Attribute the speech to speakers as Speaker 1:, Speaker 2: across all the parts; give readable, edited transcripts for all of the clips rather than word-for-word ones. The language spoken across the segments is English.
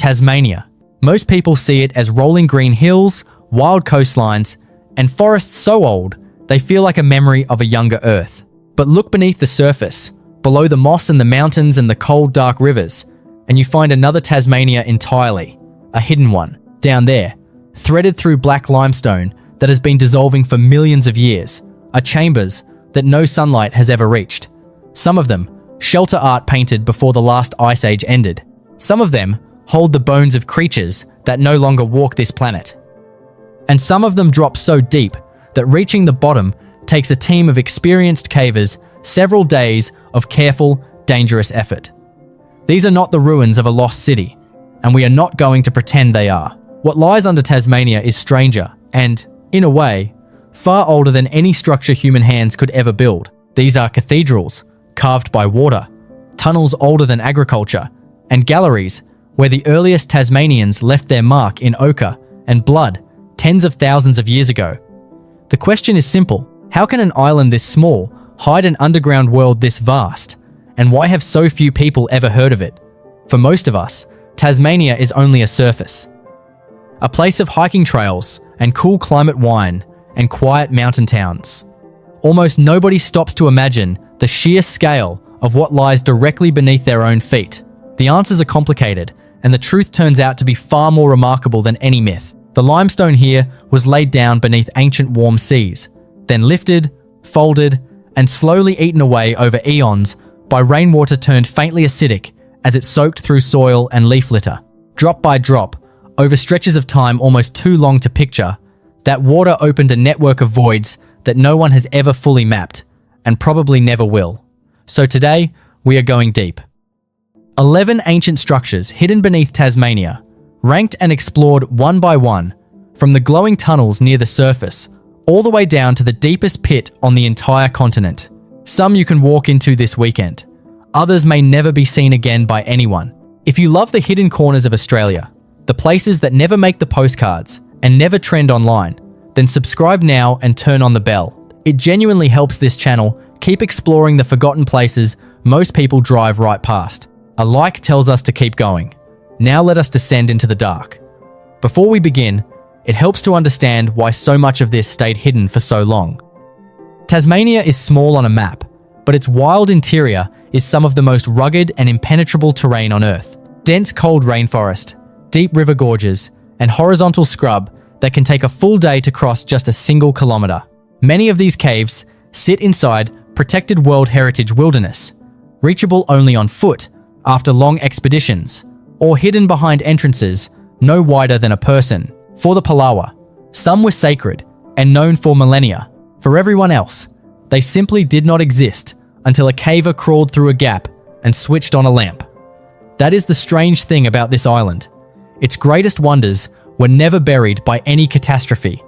Speaker 1: Tasmania. Most people see it as rolling green hills, wild coastlines, and forests so old they feel like a memory of a younger Earth. But look beneath the surface, below the moss and the mountains and the cold, dark rivers, and you find another Tasmania entirely, a hidden one, down there, threaded through black limestone that has been dissolving for millions of years, are chambers that no sunlight has ever reached. Some of them, shelter art painted before the last ice age ended. Some of them hold the bones of creatures that no longer walk this planet. And some of them drop so deep that reaching the bottom takes a team of experienced cavers several days of careful, dangerous effort. These are not the ruins of a lost city, and we are not going to pretend they are. What lies under Tasmania is stranger and, in a way, far older than any structure human hands could ever build. These are cathedrals, carved by water, tunnels older than agriculture, and galleries where the earliest Tasmanians left their mark in ochre and blood tens of thousands of years ago. The question is simple: how can an island this small hide an underground world this vast? And why have so few people ever heard of it? For most of us, Tasmania is only a surface. A place of hiking trails and cool climate wine and quiet mountain towns. Almost nobody stops to imagine the sheer scale of what lies directly beneath their own feet. The answers are complicated, and the truth turns out to be far more remarkable than any myth. The limestone here was laid down beneath ancient warm seas, then lifted, folded, and slowly eaten away over eons by rainwater turned faintly acidic as it soaked through soil and leaf litter. Drop by drop, over stretches of time almost too long to picture, that water opened a network of voids that no one has ever fully mapped, and probably never will. So today, we are going deep. 11 ancient structures hidden beneath Tasmania, ranked and explored one by one, from the glowing tunnels near the surface, all the way down to the deepest pit on the entire continent. Some you can walk into this weekend. Others may never be seen again by anyone. If you love the hidden corners of Australia, the places that never make the postcards and never trend online, then subscribe now and turn on the bell. It genuinely helps this channel keep exploring the forgotten places most people drive right past. A like tells us to keep going. Now let us descend into the dark. Before we begin, it helps to understand why so much of this stayed hidden for so long. Tasmania is small on a map, but its wild interior is some of the most rugged and impenetrable terrain on Earth. Dense cold rainforest, deep river gorges, and horizontal scrub that can take a full day to cross just a single kilometre. Many of these caves sit inside protected World Heritage wilderness, reachable only on foot after long expeditions, or hidden behind entrances no wider than a person. For the Palawa, some were sacred and known for millennia. For everyone else, they simply did not exist until a caver crawled through a gap and switched on a lamp. That is the strange thing about this island. Its greatest wonders were never buried by any catastrophe.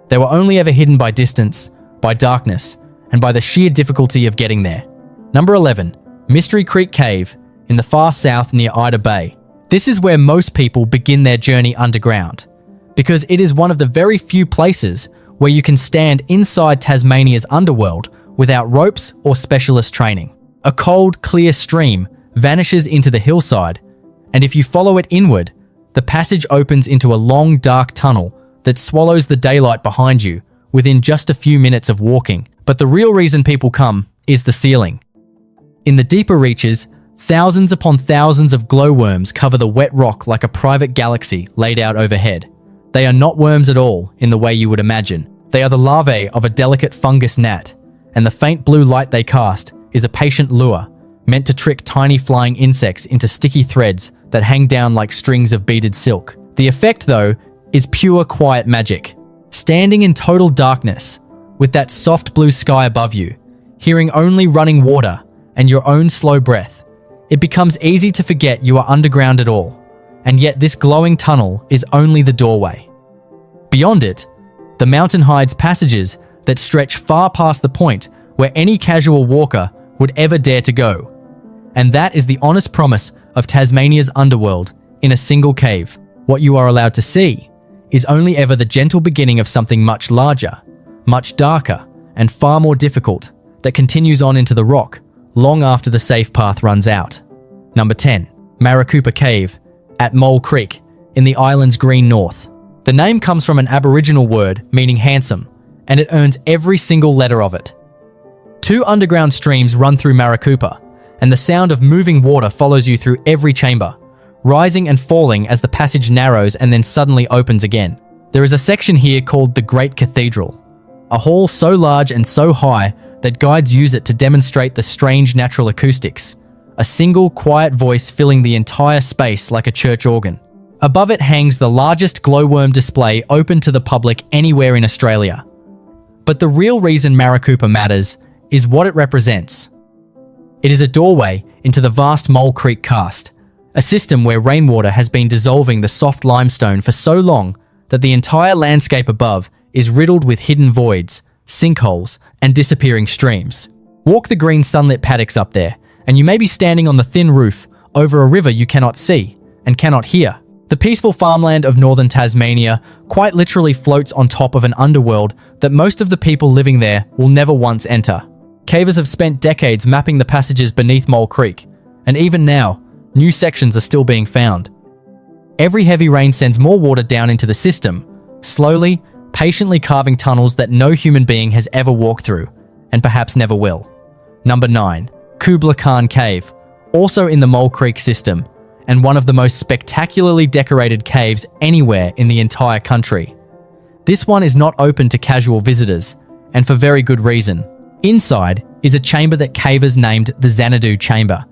Speaker 1: They were only ever hidden by distance, by darkness, and by the sheer difficulty of getting there. Number 11, Mystery Creek Cave in the far south near Ida Bay. This is where most people begin their journey underground, because it is one of the very few places where you can stand inside Tasmania's underworld without ropes or specialist training. A cold, clear stream vanishes into the hillside, and if you follow it inward, the passage opens into a long, dark tunnel that swallows the daylight behind you within just a few minutes of walking. But the real reason people come is the ceiling. In the deeper reaches, thousands upon thousands of glowworms cover the wet rock like a private galaxy laid out overhead. They are not worms at all in the way you would imagine. They are the larvae of a delicate fungus gnat, and the faint blue light they cast is a patient lure meant to trick tiny flying insects into sticky threads that hang down like strings of beaded silk. The effect, though, is pure quiet magic. Standing in total darkness, with that soft blue sky above you, hearing only running water and your own slow breath, it becomes easy to forget you are underground at all, and yet this glowing tunnel is only the doorway. Beyond it, the mountain hides passages that stretch far past the point where any casual walker would ever dare to go. And that is the honest promise of Tasmania's underworld in a single cave. What you are allowed to see is only ever the gentle beginning of something much larger, much darker, and far more difficult that continues on into the rock long after the safe path runs out. Number 10. Maracoopa Cave at Mole Creek in the island's green north. The name comes from an Aboriginal word meaning handsome, and it earns every single letter of it. 2 underground streams run through Maracoopa, and the sound of moving water follows you through every chamber, rising and falling as the passage narrows and then suddenly opens again. There is a section here called the Great Cathedral, a hall so large and so high that guides use it to demonstrate the strange natural acoustics, a single quiet voice filling the entire space like a church organ. Above it hangs the largest glowworm display open to the public anywhere in Australia. But the real reason Maracoopa matters is what it represents. It is a doorway into the vast Mole Creek karst, a system where rainwater has been dissolving the soft limestone for so long that the entire landscape above is riddled with hidden voids, sinkholes, and disappearing streams. Walk the green sunlit paddocks up there, and you may be standing on the thin roof over a river you cannot see and cannot hear. The peaceful farmland of northern Tasmania quite literally floats on top of an underworld that most of the people living there will never once enter. Cavers have spent decades mapping the passages beneath Mole Creek, and even now, new sections are still being found. Every heavy rain sends more water down into the system, slowly, patiently carving tunnels that no human being has ever walked through, and perhaps never will. Number 9. Kubla Cave, also in the Mole Creek system, and one of the most spectacularly decorated caves anywhere in the entire country. This one is not open to casual visitors, and for very good reason. Inside is a chamber that cavers named the Xanadu Chamber,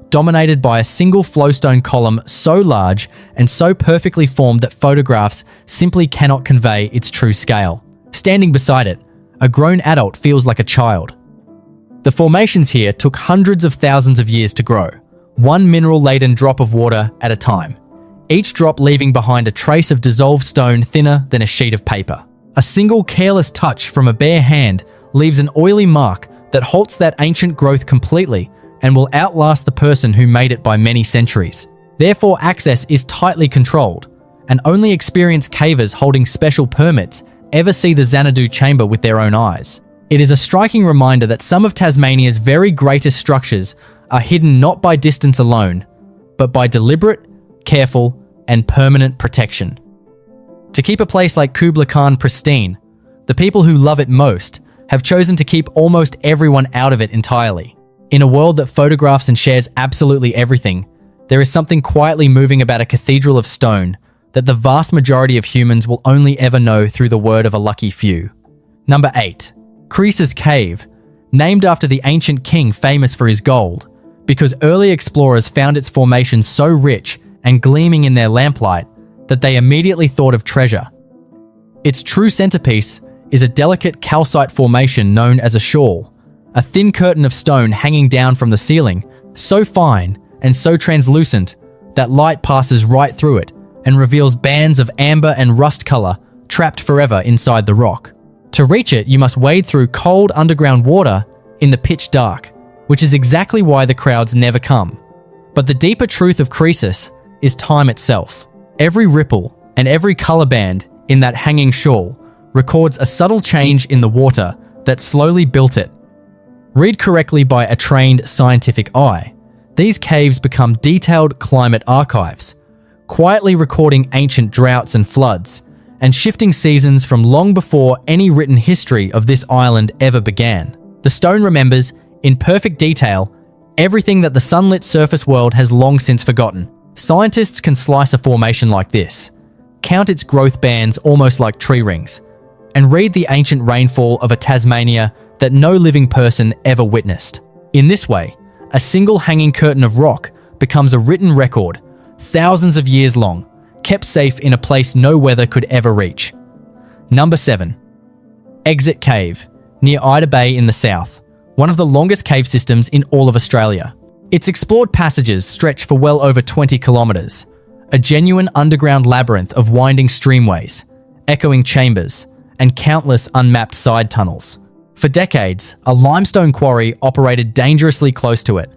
Speaker 1: dominated by a single flowstone column so large and so perfectly formed that photographs simply cannot convey its true scale. Standing beside it, a grown adult feels like a child. The formations here took hundreds of thousands of years to grow, one mineral-laden drop of water at a time, each drop leaving behind a trace of dissolved stone thinner than a sheet of paper. A single careless touch from a bare hand leaves an oily mark that halts that ancient growth completely and will outlast the person who made it by many centuries. Therefore, access is tightly controlled, and only experienced cavers holding special permits ever see the Xanadu Chamber with their own eyes. It is a striking reminder that some of Tasmania's very greatest structures are hidden not by distance alone, but by deliberate, careful, and permanent protection. To keep a place like Kubla pristine, the people who love it most have chosen to keep almost everyone out of it entirely. In a world that photographs and shares absolutely everything, there is something quietly moving about a cathedral of stone that the vast majority of humans will only ever know through the word of a lucky few. Number 8. Kutikina Cave, named after the ancient king famous for his gold, because early explorers found its formations so rich and gleaming in their lamplight that they immediately thought of treasure. Its true centerpiece is a delicate calcite formation known as a shawl, a thin curtain of stone hanging down from the ceiling, so fine and so translucent that light passes right through it and reveals bands of amber and rust color trapped forever inside the rock. To reach it, you must wade through cold underground water in the pitch dark, which is exactly why the crowds never come. But the deeper truth of Kutikina is time itself. Every ripple and every color band in that hanging shawl records a subtle change in the water that slowly built it. Read correctly by a trained scientific eye, these caves become detailed climate archives, quietly recording ancient droughts and floods, and shifting seasons from long before any written history of this island ever began. The stone remembers, in perfect detail, everything that the sunlit surface world has long since forgotten. Scientists can slice a formation like this, count its growth bands almost like tree rings, and read the ancient rainfall of a Tasmania that no living person ever witnessed. In this way, a single hanging curtain of rock becomes a written record, thousands of years long, kept safe in a place no weather could ever reach. Number 7. Exit Cave, near Ida Bay in the south, one of the longest cave systems in all of Australia. Its explored passages stretch for well over 20 kilometers, a genuine underground labyrinth of winding streamways, echoing chambers, and countless unmapped side tunnels. For decades, a limestone quarry operated dangerously close to it,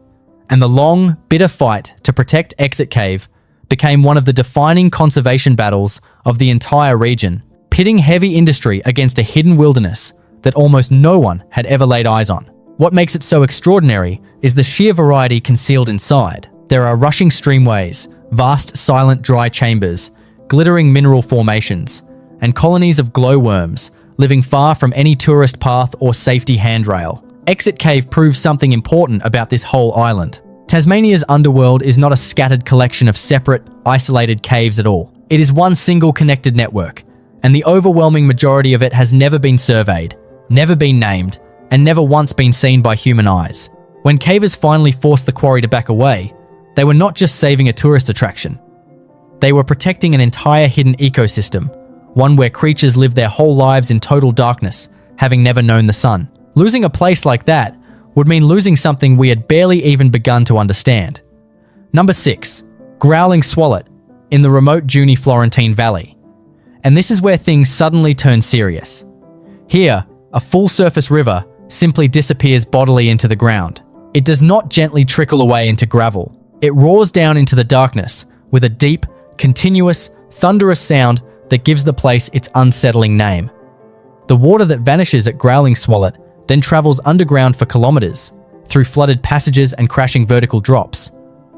Speaker 1: and the long, bitter fight to protect Exit Cave became one of the defining conservation battles of the entire region, pitting heavy industry against a hidden wilderness that almost no one had ever laid eyes on. What makes it so extraordinary is the sheer variety concealed inside. There are rushing streamways, vast silent dry chambers, glittering mineral formations, and colonies of glowworms living far from any tourist path or safety handrail. Exit Cave proves something important about this whole island. Tasmania's underworld is not a scattered collection of separate, isolated caves at all. It is one single connected network, and the overwhelming majority of it has never been surveyed, never been named, and never once been seen by human eyes. When cavers finally forced the quarry to back away, they were not just saving a tourist attraction. They were protecting an entire hidden ecosystem, one where creatures live their whole lives in total darkness, having never known the sun. Losing a place like that would mean losing something we had barely even begun to understand. Number 6. Growling Swallet, in the remote Juni Florentine Valley. And this is where things suddenly turn serious. Here, a full-surface river simply disappears bodily into the ground. It does not gently trickle away into gravel. It roars down into the darkness with a deep, continuous, thunderous sound that gives the place its unsettling name. The water that vanishes at Growling Swallet then travels underground for kilometers, through flooded passages and crashing vertical drops,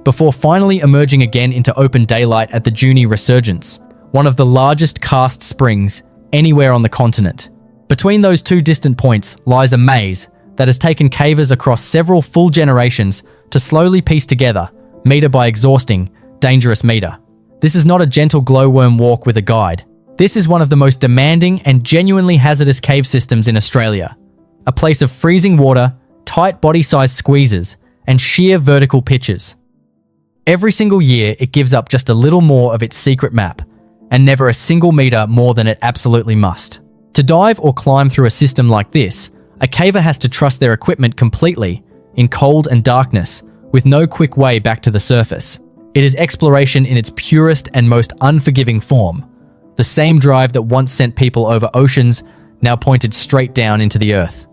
Speaker 1: before finally emerging again into open daylight at the Juni Resurgence, one of the largest karst springs anywhere on the continent. Between those two distant points lies a maze that has taken cavers across several full generations to slowly piece together, meter by exhausting, dangerous meter. This is not a gentle glowworm walk with a guide. This is one of the most demanding and genuinely hazardous cave systems in Australia. A place of freezing water, tight body-sized squeezes, and sheer vertical pitches. Every single year, it gives up just a little more of its secret map, and never a single meter more than it absolutely must. To dive or climb through a system like this, a caver has to trust their equipment completely, in cold and darkness, with no quick way back to the surface. It is exploration in its purest and most unforgiving form. The same drive that once sent people over oceans, now pointed straight down into the earth.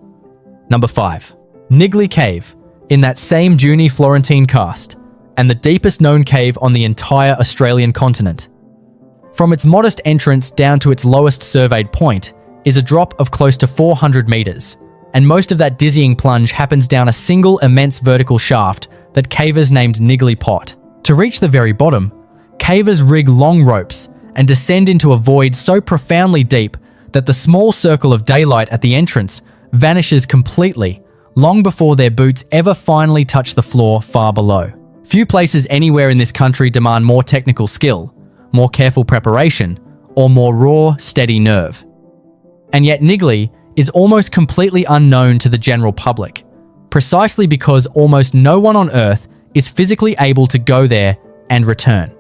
Speaker 1: Number 5. Niggly Cave, in that same Juni Florentine karst, and the deepest known cave on the entire Australian continent. From its modest entrance down to its lowest surveyed point is a drop of close to 400 meters, and most of that dizzying plunge happens down a single immense vertical shaft that cavers named Niggly Pot. To reach the very bottom, cavers rig long ropes and descend into a void so profoundly deep that the small circle of daylight at the entrance vanishes completely, long before their boots ever finally touch the floor far below. Few places anywhere in this country demand more technical skill, more careful preparation, or more raw, steady nerve. And yet Niggly is almost completely unknown to the general public, precisely because almost no one on Earth is physically able to go there and return.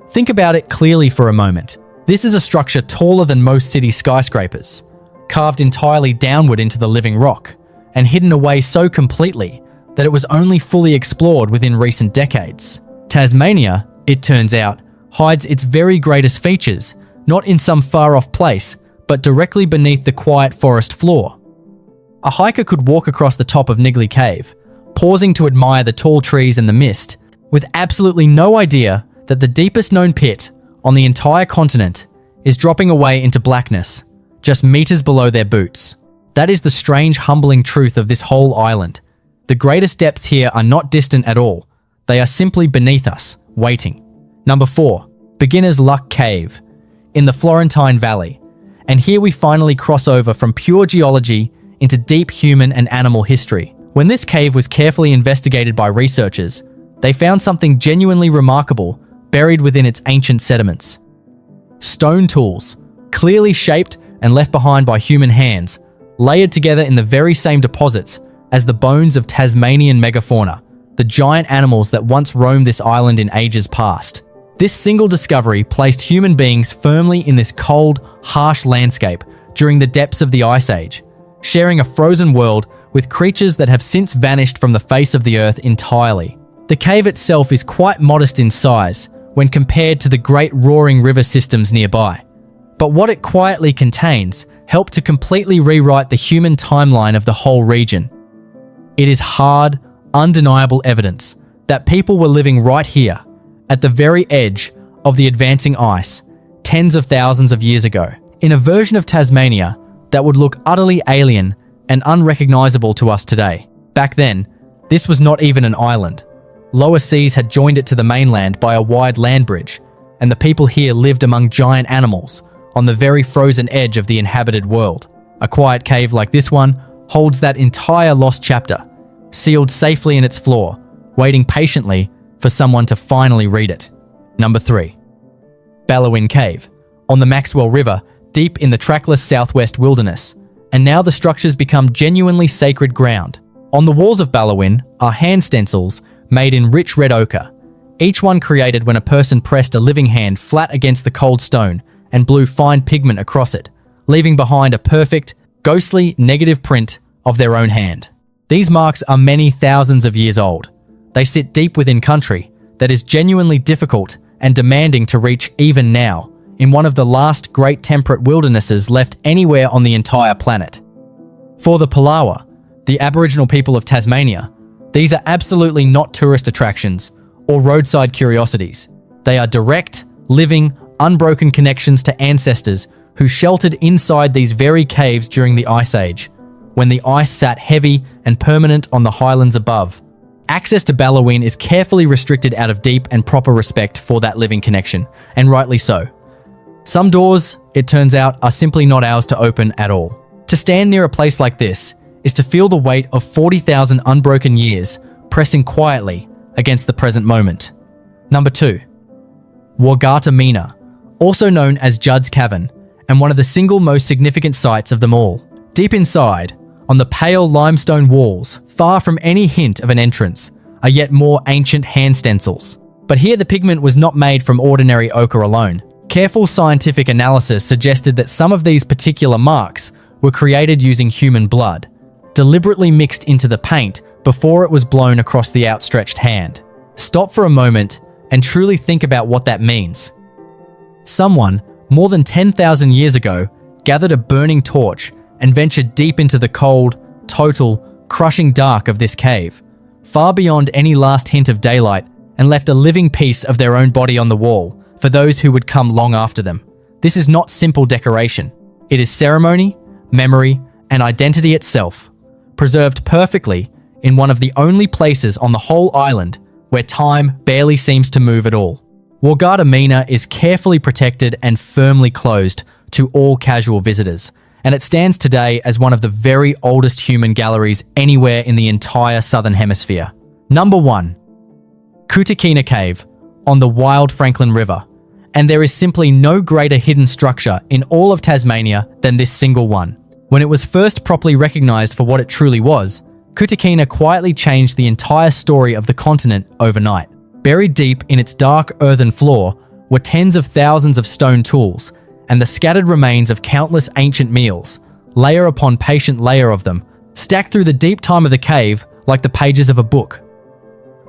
Speaker 1: Think about it clearly for a moment. This is a structure taller than most city skyscrapers, carved entirely downward into the living rock, and hidden away so completely that it was only fully explored within recent decades. Tasmania, it turns out, hides its very greatest features, not in some far-off place, but directly beneath the quiet forest floor. A hiker could walk across the top of Niggly Cave, pausing to admire the tall trees and the mist, with absolutely no idea that the deepest known pit on the entire continent is dropping away into blackness, just meters below their boots. That is the strange, humbling truth of this whole island. The greatest depths here are not distant at all. They are simply beneath us, waiting. Number 4. Beginner's Luck Cave, in the Florentine Valley. And here we finally cross over from pure geology into deep human and animal history. When this cave was carefully investigated by researchers, they found something genuinely remarkable buried within its ancient sediments. Stone tools, clearly shaped and left behind by human hands, layered together in the very same deposits as the bones of Tasmanian megafauna, the giant animals that once roamed this island in ages past. This single discovery placed human beings firmly in this cold, harsh landscape during the depths of the Ice Age, sharing a frozen world with creatures that have since vanished from the face of the earth entirely. The cave itself is quite modest in size when compared to the great roaring river systems nearby. But what it quietly contains helped to completely rewrite the human timeline of the whole region. It is hard, undeniable evidence that people were living right here, at the very edge of the advancing ice, tens of thousands of years ago, in a version of Tasmania that would look utterly alien and unrecognizable to us today. Back then, this was not even an island. Lower seas had joined it to the mainland by a wide land bridge, and the people here lived among giant animals on the very frozen edge of the inhabited world. A quiet cave like this one holds that entire lost chapter, sealed safely in its floor, waiting patiently for someone to finally read it. Number 3. Bellowin Cave, on the Maxwell River, deep in the trackless southwest wilderness, and now the structures become genuinely sacred ground. On the walls of Bellowin are hand stencils made in rich red ochre, each one created when a person pressed a living hand flat against the cold stone and blew fine pigment across it, leaving behind a perfect, ghostly, negative print of their own hand. These marks are many thousands of years old. They sit deep within country that is genuinely difficult and demanding to reach even now, in one of the last great temperate wildernesses left anywhere on the entire planet. For the Palawa, the Aboriginal people of Tasmania, these are absolutely not tourist attractions or roadside curiosities. They are direct, living, unbroken connections to ancestors who sheltered inside these very caves during the Ice Age, when the ice sat heavy and permanent on the highlands above. Access to Bellowin is carefully restricted out of deep and proper respect for that living connection, and rightly so. Some doors, it turns out, are simply not ours to open at all. To stand near a place like this is to feel the weight of 40,000 unbroken years pressing quietly against the present moment. Number 2. Wargata Mina, also known as Judd's Cavern, and one of the single most significant sites of them all. Deep inside, on the pale limestone walls, far from any hint of an entrance, are yet more ancient hand stencils. But here the pigment was not made from ordinary ochre alone. Careful scientific analysis suggested that some of these particular marks were created using human blood, deliberately mixed into the paint before it was blown across the outstretched hand. Stop for a moment and truly think about what that means. Someone, more than 10,000 years ago, gathered a burning torch and ventured deep into the cold, total, crushing dark of this cave, far beyond any last hint of daylight, and left a living piece of their own body on the wall for those who would come long after them. This is not simple decoration. It is ceremony, memory, and identity itself, preserved perfectly in one of the only places on the whole island where time barely seems to move at all. Wargata Mina is carefully protected and firmly closed to all casual visitors, and it stands today as one of the very oldest human galleries anywhere in the entire southern hemisphere. Number 1. Kutikina Cave, on the wild Franklin River, and there is simply no greater hidden structure in all of Tasmania than this single one. When it was first properly recognised for what it truly was, Kutikina quietly changed the entire story of the continent overnight. Buried deep in its dark earthen floor were tens of thousands of stone tools and the scattered remains of countless ancient meals, layer upon patient layer of them, stacked through the deep time of the cave like the pages of a book.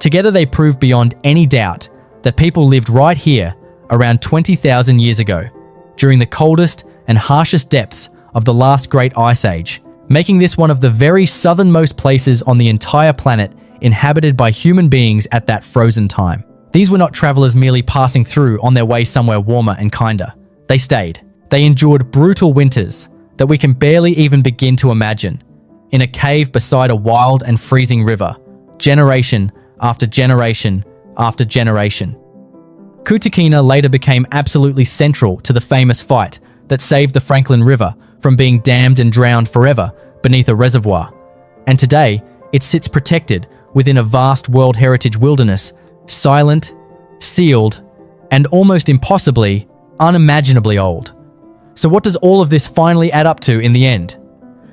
Speaker 1: Together they prove beyond any doubt that people lived right here around 20,000 years ago, during the coldest and harshest depths of the last great ice age, making this one of the very southernmost places on the entire planet inhabited by human beings at that frozen time. These were not travelers merely passing through on their way somewhere warmer and kinder. They stayed. They endured brutal winters that we can barely even begin to imagine, in a cave beside a wild and freezing river, generation after generation after generation. Kutikina later became absolutely central to the famous fight that saved the Franklin River from being dammed and drowned forever beneath a reservoir. And today, it sits protected within a vast World Heritage wilderness, silent, sealed, and almost impossibly, unimaginably old. So what does all of this finally add up to in the end?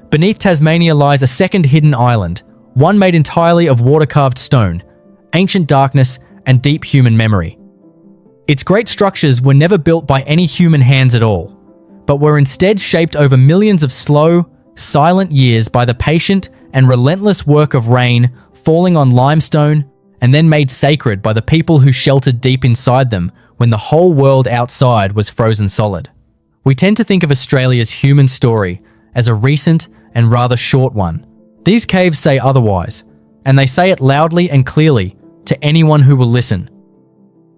Speaker 1: Beneath Tasmania lies a second hidden island, one made entirely of water-carved stone, ancient darkness, and deep human memory. Its great structures were never built by any human hands at all, but were instead shaped over millions of slow, silent years by the patient and relentless work of rain falling on limestone and then made sacred by the people who sheltered deep inside them when the whole world outside was frozen solid. We tend to think of Australia's human story as a recent and rather short one. These caves say otherwise, and they say it loudly and clearly to anyone who will listen.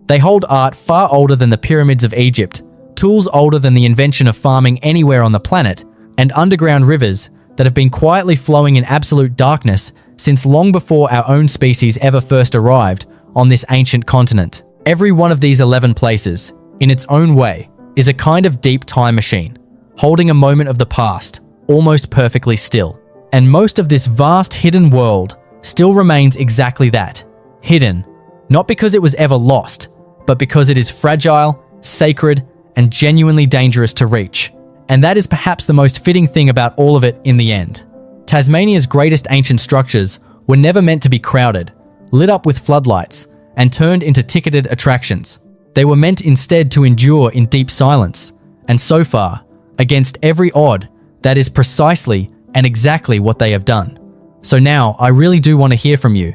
Speaker 1: They hold art far older than the pyramids of Egypt, tools older than the invention of farming anywhere on the planet, and underground rivers that have been quietly flowing in absolute darkness since long before our own species ever first arrived on this ancient continent. Every one of these 11 places, in its own way, is a kind of deep time machine, holding a moment of the past, almost perfectly still. And most of this vast hidden world still remains exactly that, hidden, not because it was ever lost, but because it is fragile, sacred, and genuinely dangerous to reach. And that is perhaps the most fitting thing about all of it in the end. Tasmania's greatest ancient structures were never meant to be crowded, lit up with floodlights, and turned into ticketed attractions. They were meant instead to endure in deep silence. And so far, against every odd, that is precisely and exactly what they have done. So now, I really do want to hear from you.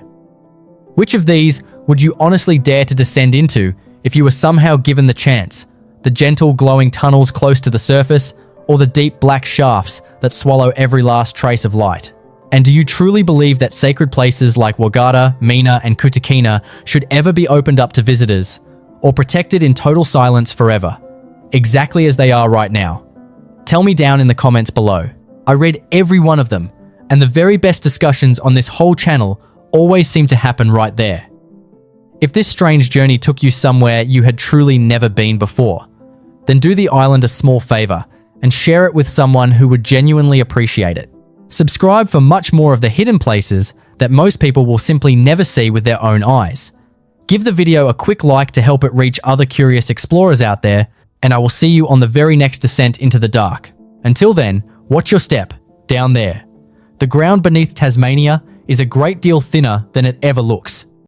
Speaker 1: Which of these would you honestly dare to descend into if you were somehow given the chance? The gentle glowing tunnels close to the surface, or the deep black shafts that swallow every last trace of light? And do you truly believe that sacred places like Wargata, Mina, and Kutikina should ever be opened up to visitors, or protected in total silence forever, exactly as they are right now? Tell me down in the comments below. I read every one of them, and the very best discussions on this whole channel always seem to happen right there. If this strange journey took you somewhere you had truly never been before, then do the island a small favor and share it with someone who would genuinely appreciate it. Subscribe for much more of the hidden places that most people will simply never see with their own eyes. Give the video a quick like to help it reach other curious explorers out there, and I will see you on the very next descent into the dark. Until then, watch your step, down there. The ground beneath Tasmania is a great deal thinner than it ever looks.